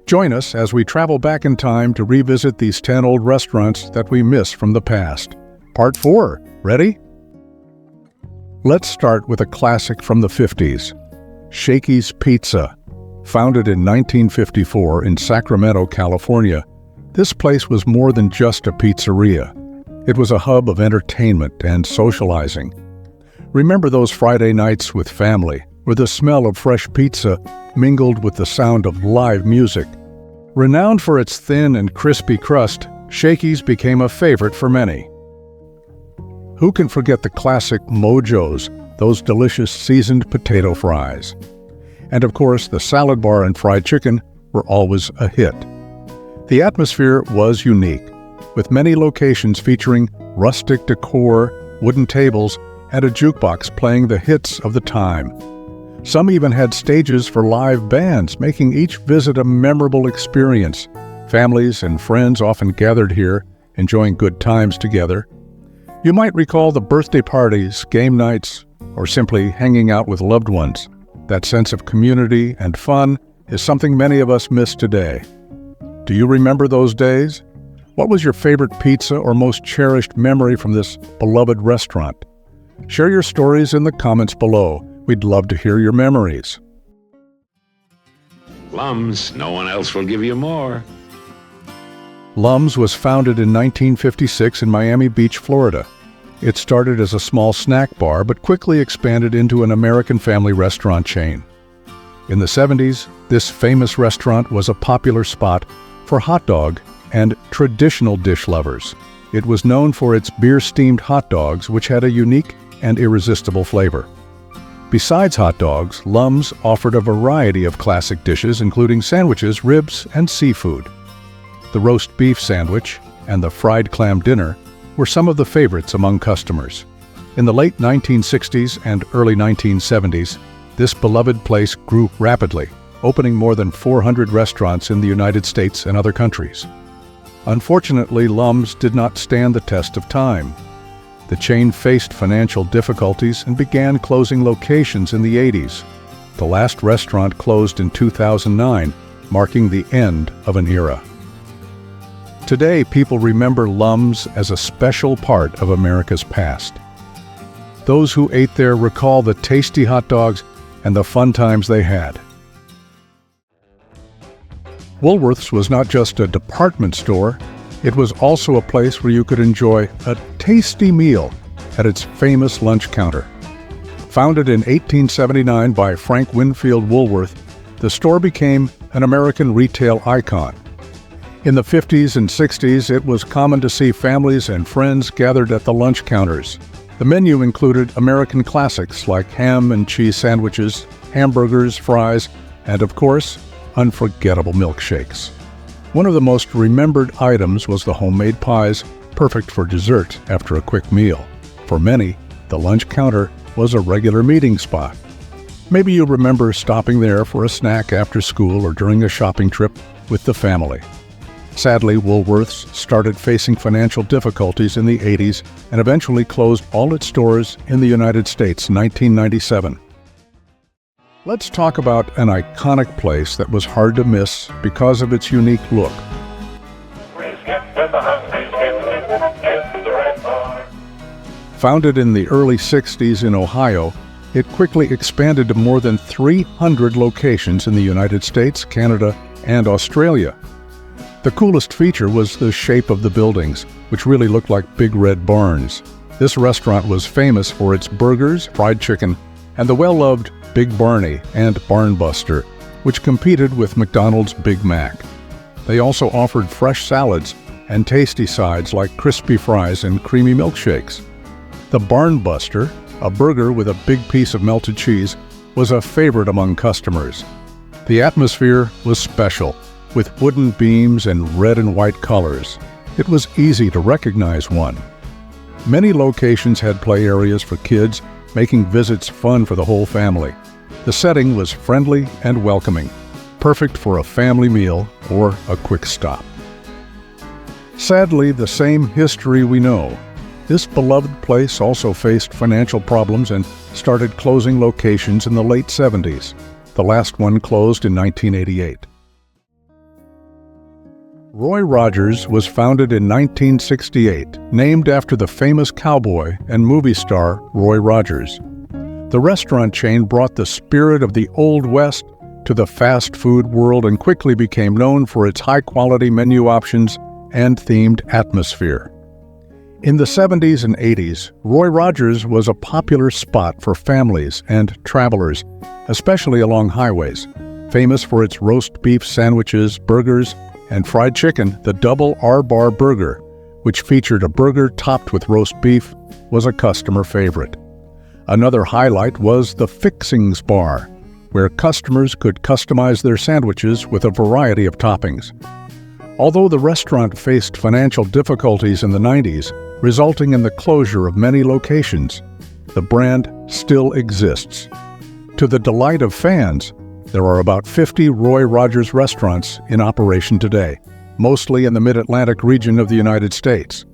Join us as we travel back in time to revisit these 10 old restaurants that we miss from the past. Part 4. Ready? Let's start with a classic from the 50s, Shakey's Pizza. Founded in 1954 in Sacramento, California, this place was more than just a pizzeria. It was a hub of entertainment and socializing. Remember those Friday nights with family, where the smell of fresh pizza mingled with the sound of live music. Renowned for its thin and crispy crust, Shakey's became a favorite for many. Who can forget the classic Mojos, those delicious seasoned potato fries? And of course, the salad bar and fried chicken were always a hit. The atmosphere was unique, with many locations featuring rustic decor, wooden tables, and a jukebox playing the hits of the time. Some even had stages for live bands, making each visit a memorable experience. Families and friends often gathered here, enjoying good times together. You might recall the birthday parties, game nights, or simply hanging out with loved ones. That sense of community and fun is something many of us miss today. Do you remember those days? What was your favorite pizza or most cherished memory from this beloved restaurant? Share your stories in the comments below. We'd love to hear your memories. Lum's, no one else will give you more. Lum's was founded in 1956 in Miami Beach, Florida. It started as a small snack bar but quickly expanded into an American family restaurant chain. In the 70s, this famous restaurant was a popular spot for hot dog and traditional dish lovers. It was known for its beer-steamed hot dogs, which had a unique and irresistible flavor. Besides hot dogs, Lum's offered a variety of classic dishes, including sandwiches, ribs, and seafood. The roast beef sandwich and the fried clam dinner were some of the favorites among customers. In the late 1960s and early 1970s, this beloved place grew rapidly, opening more than 400 restaurants in the United States and other countries. Unfortunately, Lum's did not stand the test of time. The chain faced financial difficulties and began closing locations in the 80s. The last restaurant closed in 2009, marking the end of an era. Today, people remember Lum's as a special part of America's past. Those who ate there recall the tasty hot dogs and the fun times they had. Woolworth's was not just a department store, it was also a place where you could enjoy a tasty meal at its famous lunch counter. Founded in 1879 by Frank Winfield Woolworth, the store became an American retail icon. In the 50s and 60s, it was common to see families and friends gathered at the lunch counters. The menu included American classics like ham and cheese sandwiches, hamburgers, fries, and of course, unforgettable milkshakes. One of the most remembered items was the homemade pies, perfect for dessert after a quick meal. For many, the lunch counter was a regular meeting spot. Maybe you remember stopping there for a snack after school or during a shopping trip with the family. Sadly, Woolworth's started facing financial difficulties in the 80s and eventually closed all its stores in the United States in 1997. Let's talk about an iconic place that was hard to miss because of its unique look. Founded in the early 60s in Ohio, it quickly expanded to more than 300 locations in the United States, Canada, and Australia. The coolest feature was the shape of the buildings, which really looked like big red barns. This restaurant was famous for its burgers, fried chicken, and the well-loved Big Barney and Barnbuster, which competed with McDonald's Big Mac. They also offered fresh salads and tasty sides like crispy fries and creamy milkshakes. The Barnbuster, a burger with a big piece of melted cheese, was a favorite among customers. The atmosphere was special, with wooden beams and red and white colors. It was easy to recognize one. Many locations had play areas for kids, making visits fun for the whole family. The setting was friendly and welcoming, perfect for a family meal or a quick stop. Sadly, the same history we know. This beloved place also faced financial problems and started closing locations in the late 70s. The last one closed in 1988. Roy Rogers was founded in 1968, named after the famous cowboy and movie star Roy Rogers. The restaurant chain brought the spirit of the Old West to the fast food world and quickly became known for its high-quality menu options and themed atmosphere. In the 70s and 80s, Roy Rogers was a popular spot for families and travelers, especially along highways. Famous for its roast beef sandwiches, burgers, and fried chicken, the Double R-Bar Burger, which featured a burger topped with roast beef, was a customer favorite. Another highlight was the Fixings Bar, where customers could customize their sandwiches with a variety of toppings. Although the restaurant faced financial difficulties in the 90s, resulting in the closure of many locations, the brand still exists. To the delight of fans, there are about 50 Roy Rogers restaurants in operation today, mostly in the Mid-Atlantic region of the United States.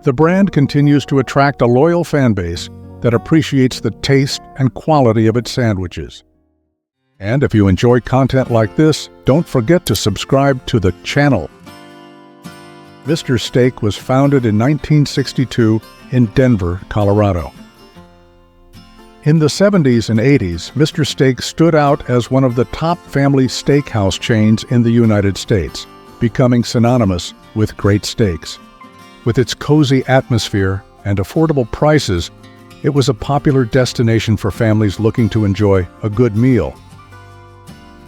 The brand continues to attract a loyal fan base that appreciates the taste and quality of its sandwiches. And if you enjoy content like this, don't forget to subscribe to the channel. Mr. Steak was founded in 1962 in Denver, Colorado. In the 70s and 80s, Mr. Steak stood out as one of the top family steakhouse chains in the United States, becoming synonymous with great steaks. With its cozy atmosphere and affordable prices, it was a popular destination for families looking to enjoy a good meal.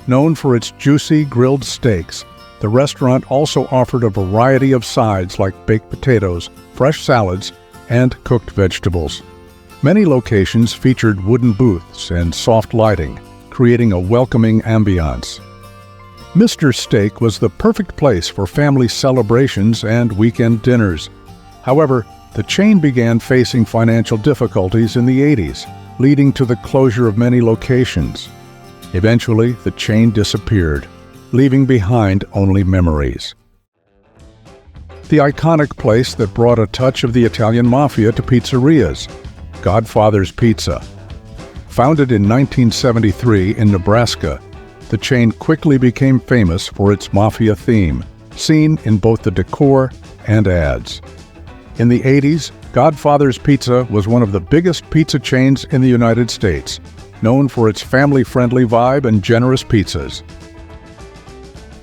Known for its juicy grilled steaks, the restaurant also offered a variety of sides like baked potatoes, fresh salads, and cooked vegetables. Many locations featured wooden booths and soft lighting, creating a welcoming ambiance. Mr. Steak was the perfect place for family celebrations and weekend dinners. However, the chain began facing financial difficulties in the 80s, leading to the closure of many locations. Eventually, the chain disappeared, leaving behind only memories. The iconic place that brought a touch of the Italian mafia to pizzerias, Godfather's Pizza. Founded in 1973 in Nebraska, the chain quickly became famous for its mafia theme, seen in both the decor and ads. In the 80s, Godfather's Pizza was one of the biggest pizza chains in the United States, known for its family-friendly vibe and generous pizzas.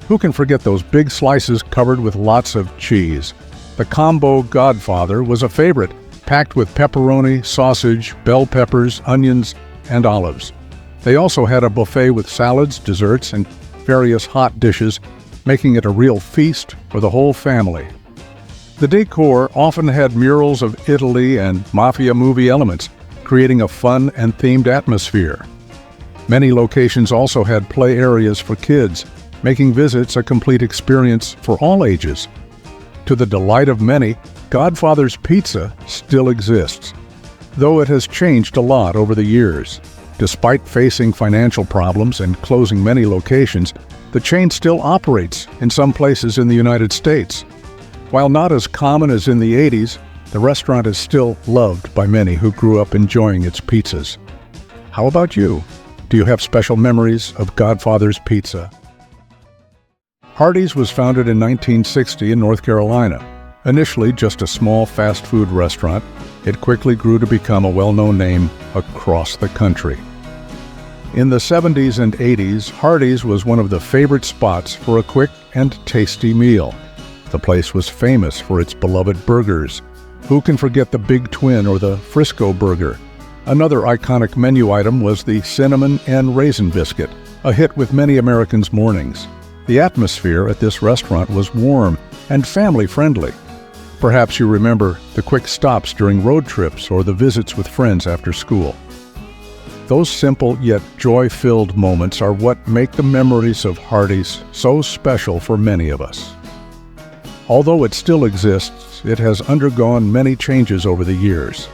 Who can forget those big slices covered with lots of cheese? The combo Godfather was a favorite, packed with pepperoni, sausage, bell peppers, onions, and olives. They also had a buffet with salads, desserts, and various hot dishes, making it a real feast for the whole family. The decor often had murals of Italy and mafia movie elements, creating a fun and themed atmosphere. Many locations also had play areas for kids, making visits a complete experience for all ages. To the delight of many, Godfather's Pizza still exists, though it has changed a lot over the years. Despite facing financial problems and closing many locations, the chain still operates in some places in the United States. While not as common as in the 80s, the restaurant is still loved by many who grew up enjoying its pizzas. How about you? Do you have special memories of Godfather's Pizza? Hardee's was founded in 1960 in North Carolina. Initially just a small fast food restaurant, it quickly grew to become a well-known name across the country. In the 70s and 80s, Hardee's was one of the favorite spots for a quick and tasty meal. The place was famous for its beloved burgers. Who can forget the Big Twin or the Frisco Burger? Another iconic menu item was the Cinnamon and Raisin Biscuit, a hit with many Americans' mornings. The atmosphere at this restaurant was warm and family-friendly. Perhaps you remember the quick stops during road trips or the visits with friends after school. Those simple yet joy-filled moments are what make the memories of Hardee's so special for many of us. Although it still exists, it has undergone many changes over the years.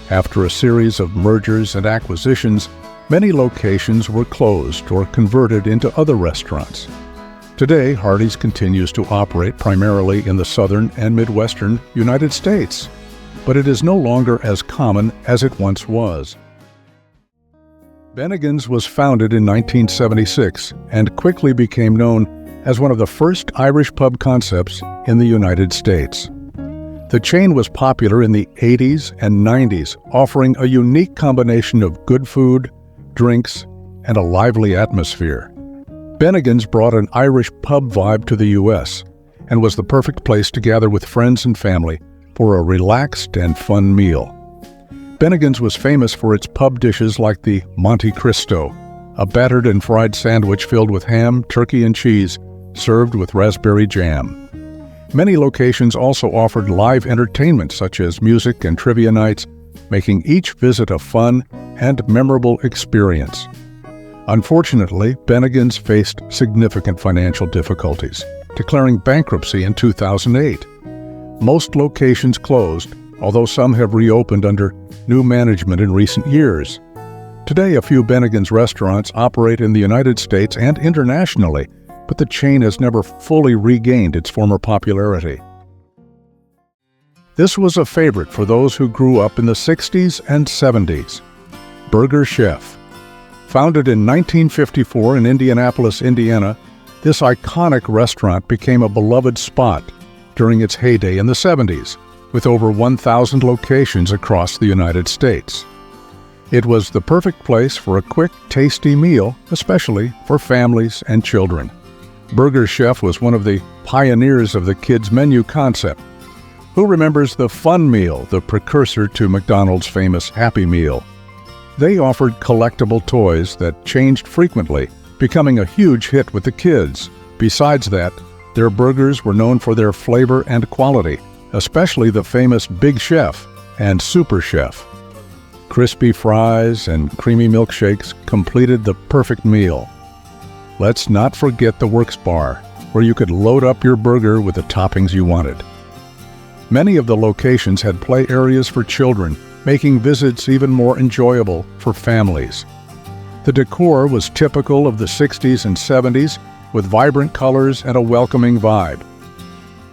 After a series of mergers and acquisitions, many locations were closed or converted into other restaurants. Today, Hardee's continues to operate primarily in the southern and midwestern United States, but it is no longer as common as it once was. Bennigan's was founded in 1976 and quickly became known as one of the first Irish pub concepts in the United States. The chain was popular in the 80s and 90s, offering a unique combination of good food, drinks, and a lively atmosphere. Bennigan's brought an Irish pub vibe to the U.S. and was the perfect place to gather with friends and family for a relaxed and fun meal. Bennigan's was famous for its pub dishes like the Monte Cristo, a battered and fried sandwich filled with ham, turkey, and cheese, served with raspberry jam. Many locations also offered live entertainment such as music and trivia nights, making each visit a fun and memorable experience. Unfortunately, Bennigan's faced significant financial difficulties, declaring bankruptcy in 2008. Most locations closed, although some have reopened under new management in recent years. Today, a few Bennigan's restaurants operate in the United States and internationally, but the chain has never fully regained its former popularity. This was a favorite for those who grew up in the 60s and 70s. Burger Chef. Founded in 1954 in Indianapolis, Indiana, this iconic restaurant became a beloved spot during its heyday in the 70s, with over 1,000 locations across the United States. It was the perfect place for a quick, tasty meal, especially for families and children. Burger Chef was one of the pioneers of the kids' menu concept. Who remembers the Fun Meal, the precursor to McDonald's famous Happy Meal? They offered collectible toys that changed frequently, becoming a huge hit with the kids. Besides that, their burgers were known for their flavor and quality, especially the famous Big Chef and Super Chef. Crispy fries and creamy milkshakes completed the perfect meal. Let's not forget the Works Bar, where you could load up your burger with the toppings you wanted. Many of the locations had play areas for children, making visits even more enjoyable for families. The decor was typical of the 60s and 70s, with vibrant colors and a welcoming vibe.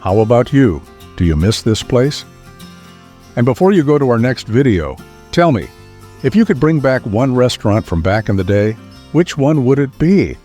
How about you? Do you miss this place? And before you go to our next video, tell me, if you could bring back one restaurant from back in the day, which one would it be?